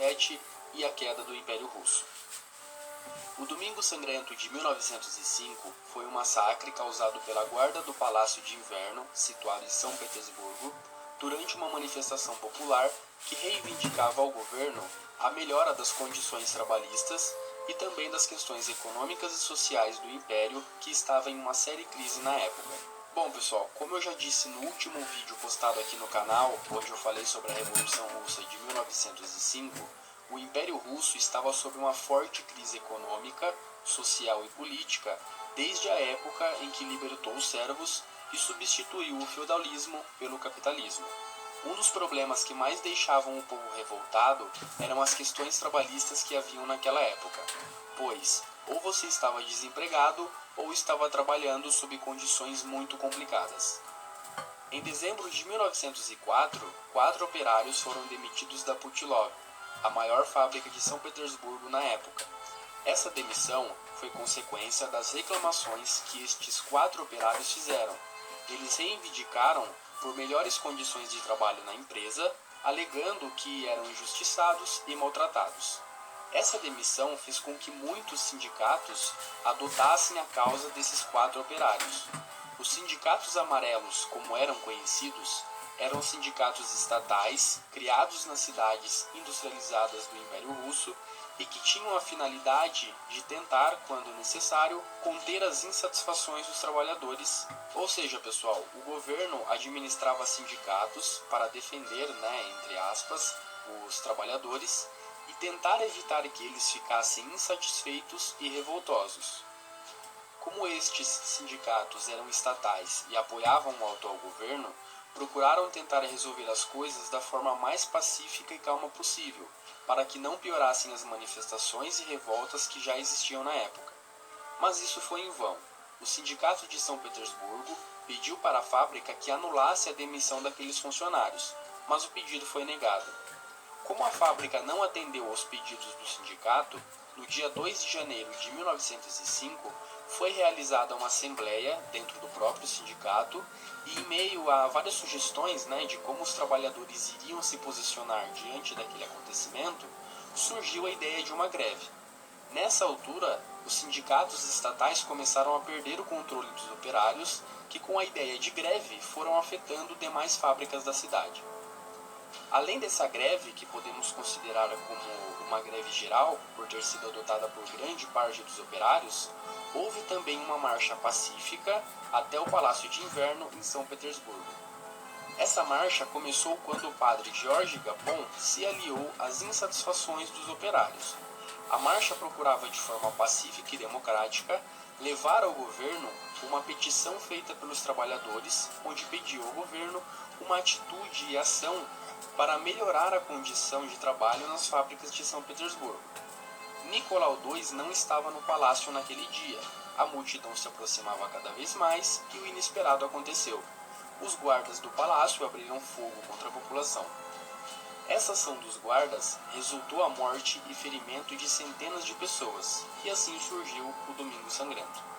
1917 e a queda do Império Russo. O Domingo Sangrento de 1905 foi um massacre causado pela guarda do Palácio de Inverno, situado em São Petersburgo, durante uma manifestação popular que reivindicava ao governo a melhora das condições trabalhistas e também das questões econômicas e sociais do Império, que estava em uma séria crise na época. Bom pessoal, como eu já disse no último vídeo postado aqui no canal, onde eu falei sobre a Revolução Russa de 1905, o Império Russo estava sob uma forte crise econômica, social e política desde a época em que libertou os servos e substituiu o feudalismo pelo capitalismo. Um dos problemas que mais deixavam o povo revoltado eram as questões trabalhistas que haviam naquela época, pois ou você estava desempregado ou estava trabalhando sob condições muito complicadas. Em dezembro de 1904, 4 operários foram demitidos da Putilov, a maior fábrica de São Petersburgo na época. Essa demissão foi consequência das reclamações que estes 4 operários fizeram. Eles reivindicaram por melhores condições de trabalho na empresa, alegando que eram injustiçados e maltratados. Essa demissão fez com que muitos sindicatos adotassem a causa desses 4 operários. Os sindicatos amarelos, como eram conhecidos, eram sindicatos estatais, criados nas cidades industrializadas do Império Russo e que tinham a finalidade de tentar, quando necessário, conter as insatisfações dos trabalhadores. Ou seja, pessoal, o governo administrava sindicatos para defender, entre aspas, os trabalhadores e tentar evitar que eles ficassem insatisfeitos e revoltosos. Como estes sindicatos eram estatais e apoiavam o atual governo, procuraram tentar resolver as coisas da forma mais pacífica e calma possível, para que não piorassem as manifestações e revoltas que já existiam na época. Mas isso foi em vão. O sindicato de São Petersburgo pediu para a fábrica que anulasse a demissão daqueles funcionários, mas o pedido foi negado. Como a fábrica não atendeu aos pedidos do sindicato, no dia 2 de janeiro de 1905, foi realizada uma assembleia dentro do próprio sindicato e, em meio a várias sugestões de como os trabalhadores iriam se posicionar diante daquele acontecimento, surgiu a ideia de uma greve. Nessa altura, os sindicatos estatais começaram a perder o controle dos operários, que com a ideia de greve foram afetando demais fábricas da cidade. Além dessa greve, que podemos considerar como uma greve geral, por ter sido adotada por grande parte dos operários, houve também uma marcha pacífica até o Palácio de Inverno em São Petersburgo. Essa marcha começou quando o padre George Gapon se aliou às insatisfações dos operários. A marcha procurava de forma pacífica e democrática levar ao governo uma petição feita pelos trabalhadores, onde pediu ao governo uma atitude e ação para melhorar a condição de trabalho nas fábricas de São Petersburgo. Nicolau II não estava no palácio naquele dia. A multidão se aproximava cada vez mais e o inesperado aconteceu. Os guardas do palácio abriram fogo contra a população. Essa ação dos guardas resultou a morte e ferimento de centenas de pessoas, e assim surgiu o Domingo Sangrento.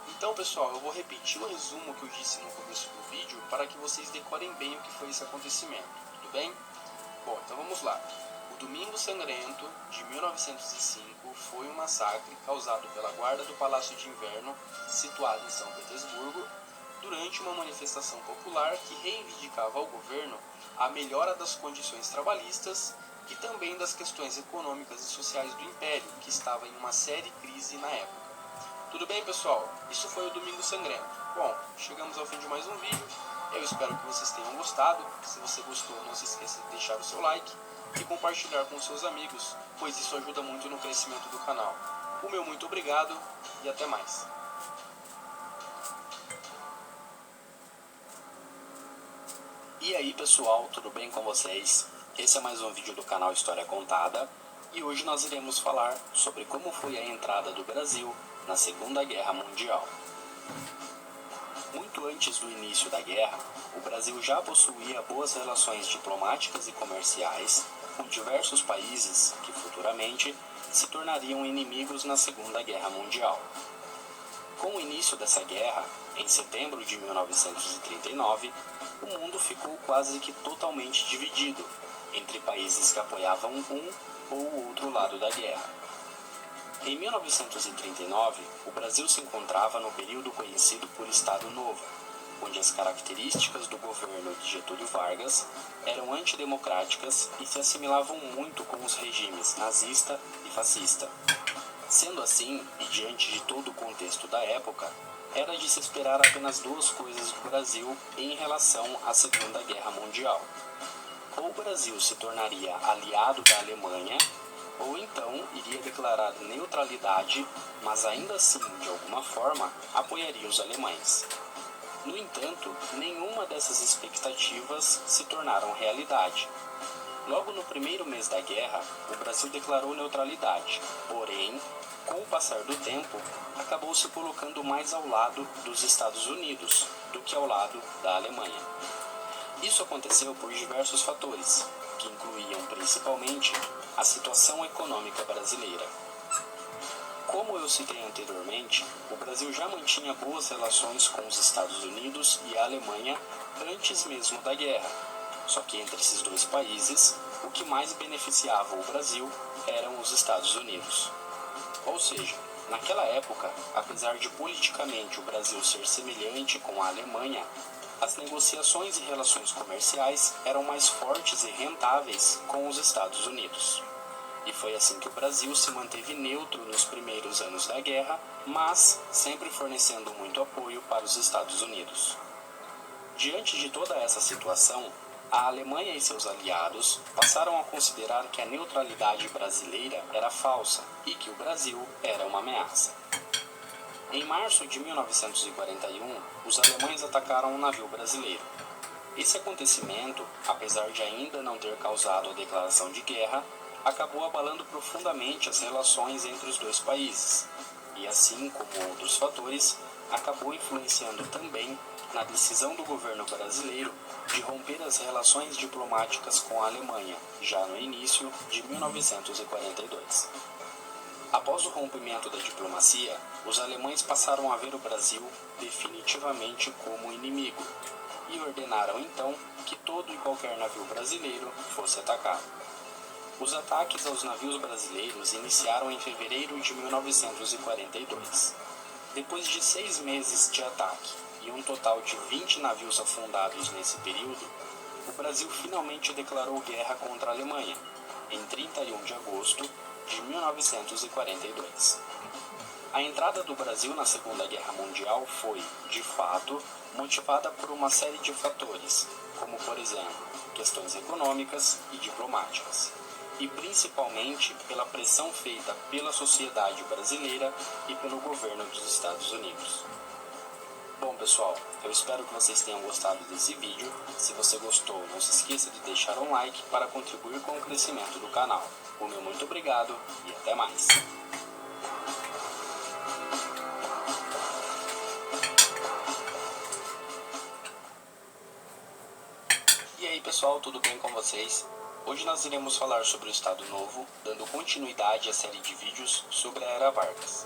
Então, pessoal, eu vou repetir o resumo que eu disse no começo do vídeo para que vocês decorem bem o que foi esse acontecimento, tudo bem? Bom, então vamos lá. O Domingo Sangrento de 1905 foi um massacre causado pela guarda do Palácio de Inverno, situado em São Petersburgo, durante uma manifestação popular que reivindicava ao governo a melhora das condições trabalhistas e também das questões econômicas e sociais do Império, que estava em uma séria crise na época. Tudo bem, pessoal? Isso foi o Domingo Sangrento. Bom, chegamos ao fim de mais um vídeo. Eu espero que vocês tenham gostado. Se você gostou, não se esqueça de deixar o seu like e compartilhar com seus amigos, pois isso ajuda muito no crescimento do canal. O meu muito obrigado e até mais. E aí pessoal, tudo bem com vocês? Esse é mais um vídeo do canal História Contada e hoje nós iremos falar sobre como foi a entrada do Brasil na Segunda Guerra Mundial. Muito antes do início da guerra, o Brasil já possuía boas relações diplomáticas e comerciais com diversos países que futuramente se tornariam inimigos na Segunda Guerra Mundial. Com o início dessa guerra, em setembro de 1939, o mundo ficou quase que totalmente dividido, entre países que apoiavam um ou outro lado da guerra. Em 1939, o Brasil se encontrava no período conhecido por Estado Novo, onde as características do governo de Getúlio Vargas eram antidemocráticas e se assimilavam muito com os regimes nazista e fascista. Sendo assim, e diante de todo o contexto da época, era de se esperar apenas duas coisas do Brasil em relação à Segunda Guerra Mundial. Ou o Brasil se tornaria aliado da Alemanha, ou então iria declarar neutralidade, mas ainda assim, de alguma forma, apoiaria os alemães. No entanto, nenhuma dessas expectativas se tornaram realidade. Logo no primeiro mês da guerra, o Brasil declarou neutralidade, porém, com o passar do tempo, acabou se colocando mais ao lado dos Estados Unidos do que ao lado da Alemanha. Isso aconteceu por diversos fatores, que incluíam principalmente a situação econômica brasileira. Como eu citei anteriormente, o Brasil já mantinha boas relações com os Estados Unidos e a Alemanha antes mesmo da guerra. Só que entre esses dois países, o que mais beneficiava o Brasil eram os Estados Unidos. Ou seja, naquela época, apesar de politicamente o Brasil ser semelhante com a Alemanha, as negociações e relações comerciais eram mais fortes e rentáveis com os Estados Unidos. E foi assim que o Brasil se manteve neutro nos primeiros anos da guerra, mas sempre fornecendo muito apoio para os Estados Unidos. Diante de toda essa situação, a Alemanha e seus aliados passaram a considerar que a neutralidade brasileira era falsa e que o Brasil era uma ameaça. Em março de 1941, os alemães atacaram um navio brasileiro. Esse acontecimento, apesar de ainda não ter causado a declaração de guerra, acabou abalando profundamente as relações entre os dois países, e assim como outros fatores, acabou influenciando também na decisão do governo brasileiro de romper as relações diplomáticas com a Alemanha, já no início de 1942. Após o rompimento da diplomacia, os alemães passaram a ver o Brasil definitivamente como inimigo e ordenaram então que todo e qualquer navio brasileiro fosse atacado. Os ataques aos navios brasileiros iniciaram em fevereiro de 1942. Depois de 6 meses de ataque e um total de 20 navios afundados nesse período, o Brasil finalmente declarou guerra contra a Alemanha, em 31 de agosto de 1942. A entrada do Brasil na Segunda Guerra Mundial foi, de fato, motivada por uma série de fatores, como, por exemplo, questões econômicas e diplomáticas, e principalmente pela pressão feita pela sociedade brasileira e pelo governo dos Estados Unidos. Bom pessoal, eu espero que vocês tenham gostado desse vídeo. Se você gostou, não se esqueça de deixar um like para contribuir com o crescimento do canal. O meu muito obrigado e até mais! E aí pessoal, tudo bem com vocês? Hoje nós iremos falar sobre o Estado Novo, dando continuidade à série de vídeos sobre a Era Vargas.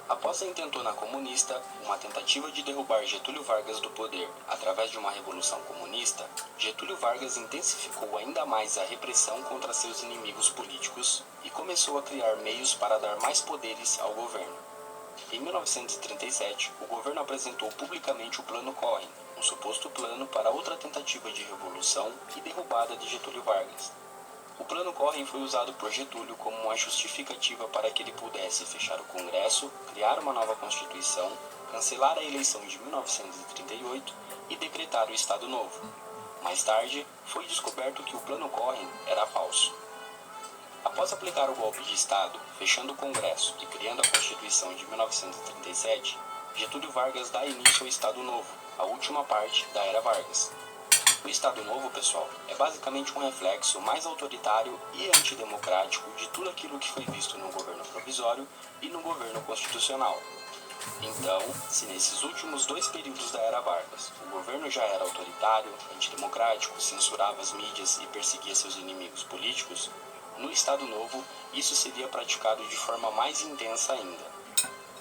Após a intentona comunista, uma tentativa de derrubar Getúlio Vargas do poder através de uma revolução comunista, Getúlio Vargas intensificou ainda mais a repressão contra seus inimigos políticos e começou a criar meios para dar mais poderes ao governo. Em 1937, o governo apresentou publicamente o Plano Cohen, um suposto plano para outra tentativa de revolução e derrubada de Getúlio Vargas. O Plano Cohen foi usado por Getúlio como uma justificativa para que ele pudesse fechar o Congresso, criar uma nova Constituição, cancelar a eleição de 1938 e decretar o Estado Novo. Mais tarde, foi descoberto que o Plano Cohen era falso. Após aplicar o golpe de Estado, fechando o Congresso e criando a Constituição de 1937, Getúlio Vargas dá início ao Estado Novo, a última parte da Era Vargas. O Estado Novo, pessoal, é basicamente um reflexo mais autoritário e antidemocrático de tudo aquilo que foi visto no governo provisório e no governo constitucional. Então, se nesses últimos 2 períodos da Era Vargas, o governo já era autoritário, antidemocrático, censurava as mídias e perseguia seus inimigos políticos, no Estado Novo isso seria praticado de forma mais intensa ainda.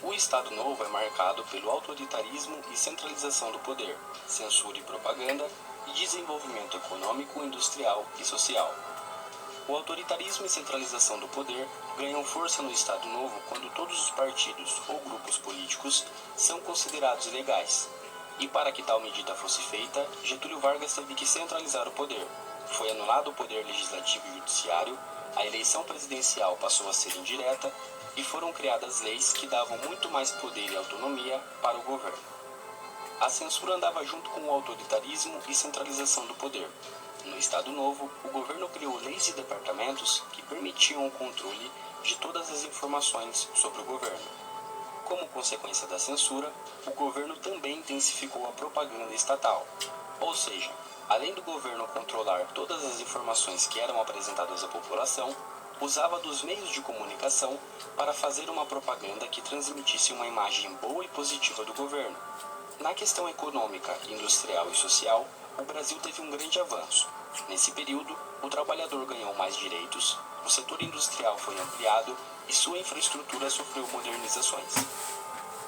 O Estado Novo é marcado pelo autoritarismo e centralização do poder, censura e propaganda, e desenvolvimento econômico, industrial e social. O autoritarismo e centralização do poder ganham força no Estado Novo quando todos os partidos ou grupos políticos são considerados ilegais. E para que tal medida fosse feita, Getúlio Vargas teve que centralizar o poder. Foi anulado o poder legislativo e judiciário, a eleição presidencial passou a ser indireta e foram criadas leis que davam muito mais poder e autonomia para o governo. A censura andava junto com o autoritarismo e centralização do poder. No Estado Novo, o governo criou leis e departamentos que permitiam o controle de todas as informações sobre o governo. Como consequência da censura, o governo também intensificou a propaganda estatal, ou seja, além do governo controlar todas as informações que eram apresentadas à população, usava dos meios de comunicação para fazer uma propaganda que transmitisse uma imagem boa e positiva do governo. Na questão econômica, industrial e social, o Brasil teve um grande avanço. Nesse período, o trabalhador ganhou mais direitos, o setor industrial foi ampliado e sua infraestrutura sofreu modernizações.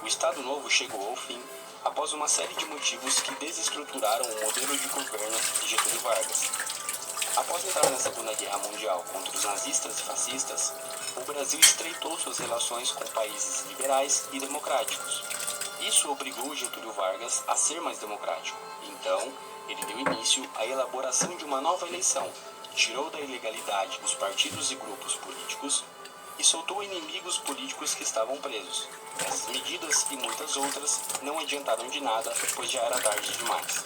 O Estado Novo chegou ao fim após uma série de motivos que desestruturaram o modelo de governo de Getúlio Vargas. Após entrar na Segunda Guerra Mundial contra os nazistas e fascistas, o Brasil estreitou suas relações com países liberais e democráticos. Isso obrigou Getúlio Vargas a ser mais democrático. Então, ele deu início à elaboração de uma nova eleição, tirou da ilegalidade os partidos e grupos políticos e soltou inimigos políticos que estavam presos. Essas medidas e muitas outras não adiantaram de nada, pois já era tarde demais.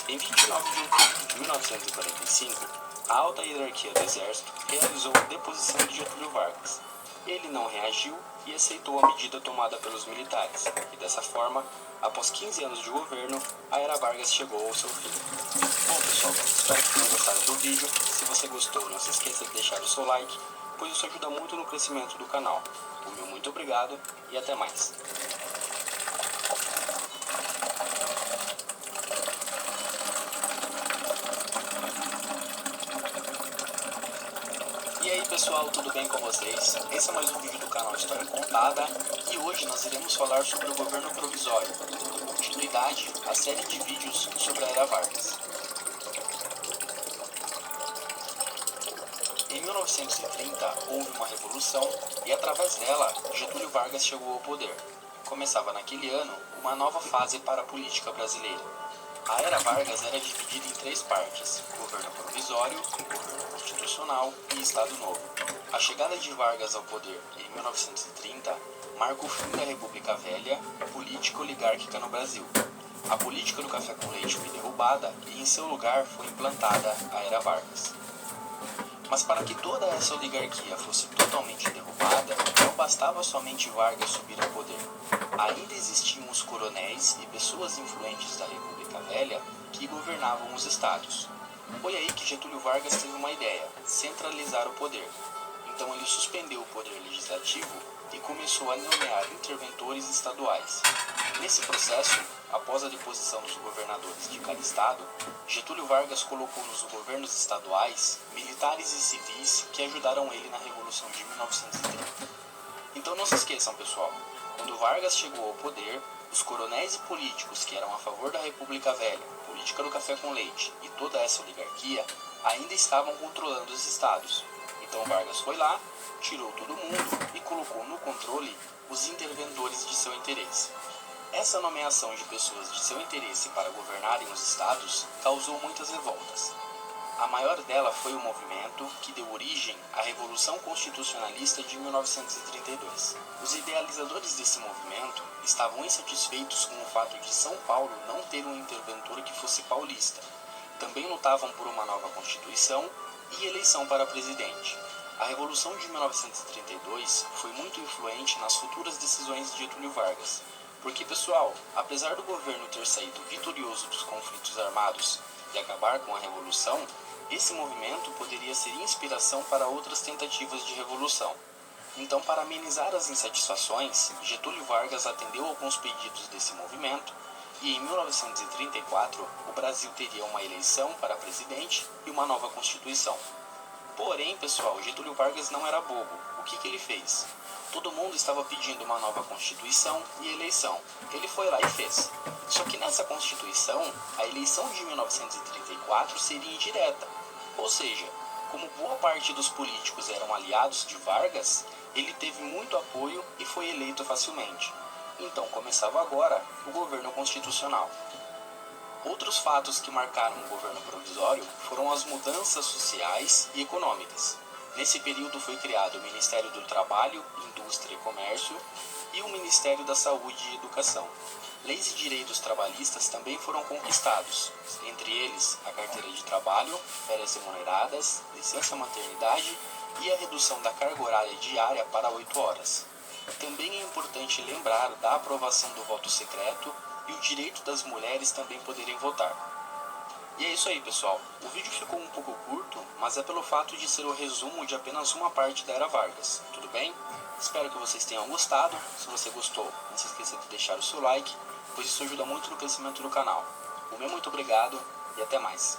Em 29 de outubro de 1945, a alta hierarquia do Exército realizou a deposição de Getúlio Vargas. Ele não reagiu e aceitou a medida tomada pelos militares, e dessa forma, após 15 anos de governo, a era Vargas chegou ao seu fim. Bom pessoal, espero que tenham gostado do vídeo. Se você gostou, não se esqueça de deixar o seu like, pois isso ajuda muito no crescimento do canal. O meu muito obrigado e até mais. E aí pessoal, tudo bem com vocês? Esse é mais um vídeo do canal História Contada e hoje nós iremos falar sobre o governo provisório, continuidade à série de vídeos sobre a Era Vargas. Em 1930 houve uma revolução e através dela Getúlio Vargas chegou ao poder. Começava naquele ano uma nova fase para a política brasileira. A Era Vargas era dividida em três partes: governo provisório, governo constitucional e Estado Novo. A chegada de Vargas ao poder em 1930 marca o fim da República Velha, política oligárquica no Brasil. A política do café com leite foi derrubada e em seu lugar foi implantada a Era Vargas. Mas para que toda essa oligarquia fosse totalmente derrubada, não bastava somente Vargas subir ao poder. Ainda existiam os coronéis e pessoas influentes da República Velha que governavam os estados. Foi aí que Getúlio Vargas teve uma ideia: centralizar o poder. Então ele suspendeu o poder legislativo e começou a nomear interventores estaduais. Nesse processo, após a deposição dos governadores de cada estado, Getúlio Vargas colocou nos governos estaduais militares e civis que ajudaram ele na Revolução de 1930. Então não se esqueçam, pessoal, quando Vargas chegou ao poder, os coronéis e políticos que eram a favor da República Velha, política do café com leite e toda essa oligarquia ainda estavam controlando os estados. Então Vargas foi lá, tirou todo mundo e colocou no controle os interventores de seu interesse. Essa nomeação de pessoas de seu interesse para governarem os estados causou muitas revoltas. A maior dela foi o movimento que deu origem à Revolução Constitucionalista de 1932. Os idealizadores desse movimento estavam insatisfeitos com o fato de São Paulo não ter um interventor que fosse paulista. Também lutavam por uma nova Constituição e eleição para presidente. A Revolução de 1932 foi muito influente nas futuras decisões de Getúlio Vargas. Porque, pessoal, apesar do governo ter saído vitorioso dos conflitos armados e acabar com a Revolução, esse movimento poderia ser inspiração para outras tentativas de revolução. Então, para amenizar as insatisfações, Getúlio Vargas atendeu alguns pedidos desse movimento e em 1934 o Brasil teria uma eleição para presidente e uma nova Constituição. Porém, pessoal, Getúlio Vargas não era bobo. O que ele fez? Todo mundo estava pedindo uma nova Constituição e eleição. Ele foi lá e fez. Só que nessa Constituição, a eleição de 1934 seria indireta. Ou seja, como boa parte dos políticos eram aliados de Vargas, ele teve muito apoio e foi eleito facilmente. Então começava agora o governo constitucional. Outros fatos que marcaram o governo provisório foram as mudanças sociais e econômicas. Nesse período foi criado o Ministério do Trabalho, Indústria e Comércio e o Ministério da Saúde e Educação. Leis e direitos trabalhistas também foram conquistados, entre eles a carteira de trabalho, férias remuneradas, licença maternidade e a redução da carga horária diária para 8 horas. Também é importante lembrar da aprovação do voto secreto e o direito das mulheres também poderem votar. E é isso aí, pessoal. O vídeo ficou um pouco curto, mas é pelo fato de ser o resumo de apenas uma parte da Era Vargas, tudo bem? Espero que vocês tenham gostado. Se você gostou, não se esqueça de deixar o seu like, pois isso ajuda muito no crescimento do canal. O meu muito obrigado e até mais.